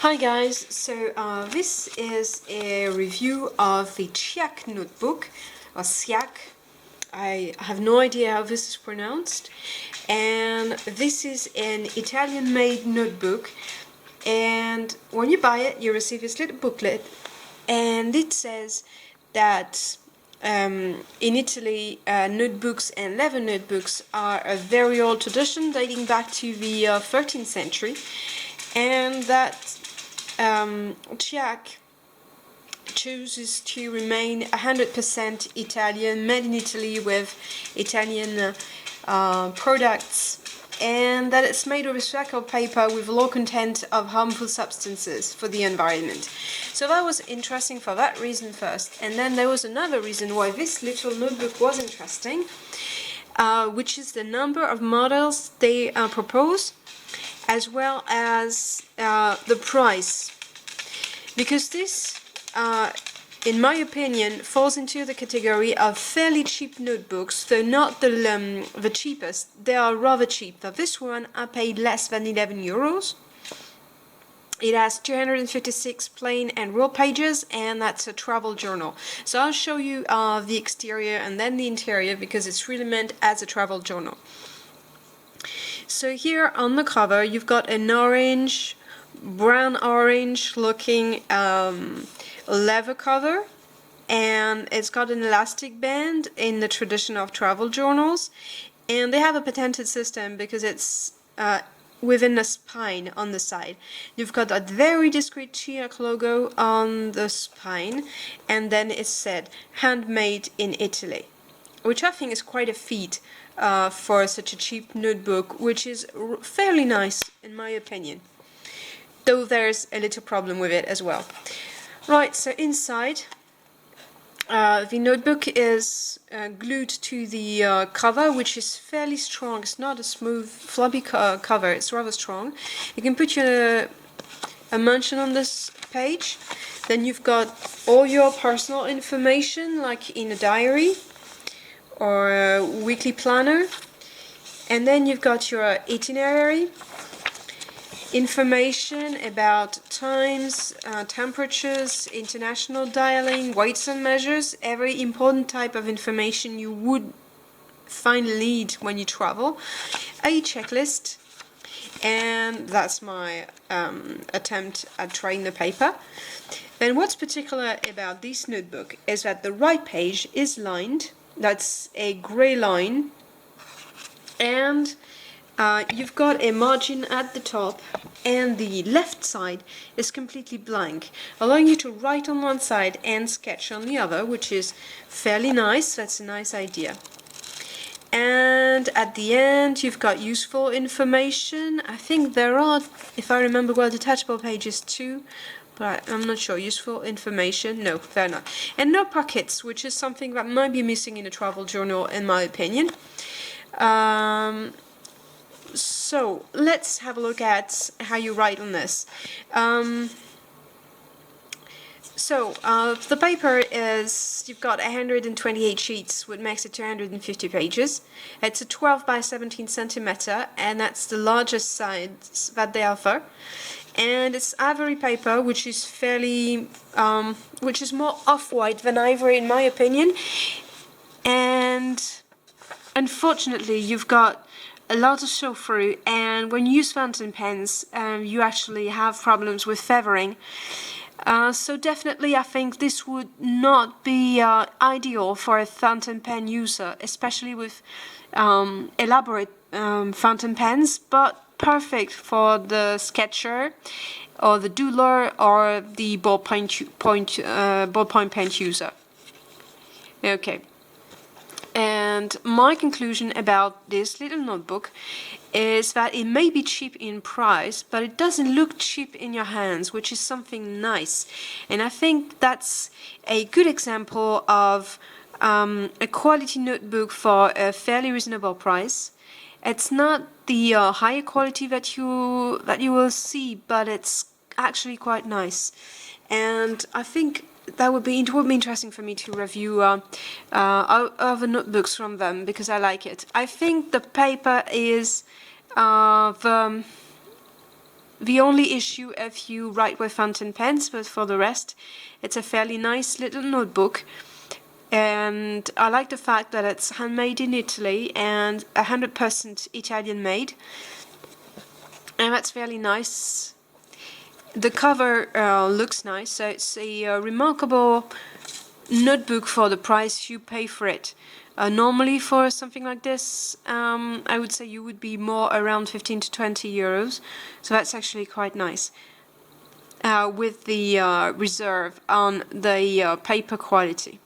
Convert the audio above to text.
Hi guys, so this is a review of the Ciak notebook, or Ciak. I have no idea how this is pronounced. And this is an Italian-made notebook, and when you buy it you receive this little booklet, and it says that in Italy, notebooks and leather notebooks are a very old tradition dating back to the 13th century, and that Ciak chooses to remain 100% Italian, made in Italy with Italian products, and that it's made of recycled paper with low content of harmful substances for the environment. So that was interesting for that reason first, and then there was another reason why this little notebook was interesting, which is the number of models they propose, as well as the price, because this, in my opinion, falls into the category of fairly cheap notebooks, though not the cheapest. They are rather cheap. For this one, I paid less than €11. It has 256 plain and ruled pages, and that's a travel journal. So I'll show you the exterior and then the interior, because it's really meant as a travel journal. So here on the cover you've got an brown orange looking leather cover, and it's got an elastic band in the tradition of travel journals, and they have a patented system because it's within a spine on the side. You've got a very discreet Ciak logo on the spine, and then it's said handmade in Italy, which I think is quite a feat for such a cheap notebook, which is fairly nice in my opinion, though there's a little problem with it as well. Right, so inside the notebook is glued to the cover, which is fairly strong. It's not a smooth floppy cover, it's rather strong. You can put a mention on this page. Then you've got all your personal information, like in a diary or a weekly planner, and then you've got your itinerary, information about times, temperatures, international dialing, weights and measures, every important type of information you would need when you travel, a checklist, and that's my attempt at trying the paper. Then what's particular about this notebook is that the right page is lined. That's a grey line, and you've got a margin at the top, and the left side is completely blank, allowing you to write on one side and sketch on the other, which is fairly nice. That's a nice idea. And at the end you've got useful information. I think there are, if I remember well, detachable pages too, but I'm not sure. Useful information, no, they're not. And no pockets, which is something that might be missing in a travel journal in my opinion. So let's have a look at how you write on this. The paper is, you've got 128 sheets, which makes it 250 pages. It's a 12 by 17 centimeter, and that's the largest size that they offer. And it's ivory paper, which is fairly, which is more off-white than ivory in my opinion. And unfortunately, you've got a lot to show through, and when you use fountain pens, you actually have problems with feathering. So definitely I think this would not be ideal for a fountain pen user, especially with elaborate fountain pens, but perfect for the sketcher or the doodler or the ballpoint pen user. Okay. And my conclusion about this little notebook is that it may be cheap in price, but it doesn't look cheap in your hands, which is something nice. And I think that's a good example of a quality notebook for a fairly reasonable price. It's not the higher quality that you will see, but it's actually quite nice. And I think it would be interesting for me to review other notebooks from them, because I like it. I think the paper is the only issue if you write with fountain pens, but for the rest, it's a fairly nice little notebook. And I like the fact that it's handmade in Italy and 100% Italian made. And that's fairly nice. The cover looks nice, so it's a remarkable notebook for the price you pay for it. Normally for something like this, I would say you would be more around 15 to 20 euros, so that's actually quite nice. With the reserve on the paper quality.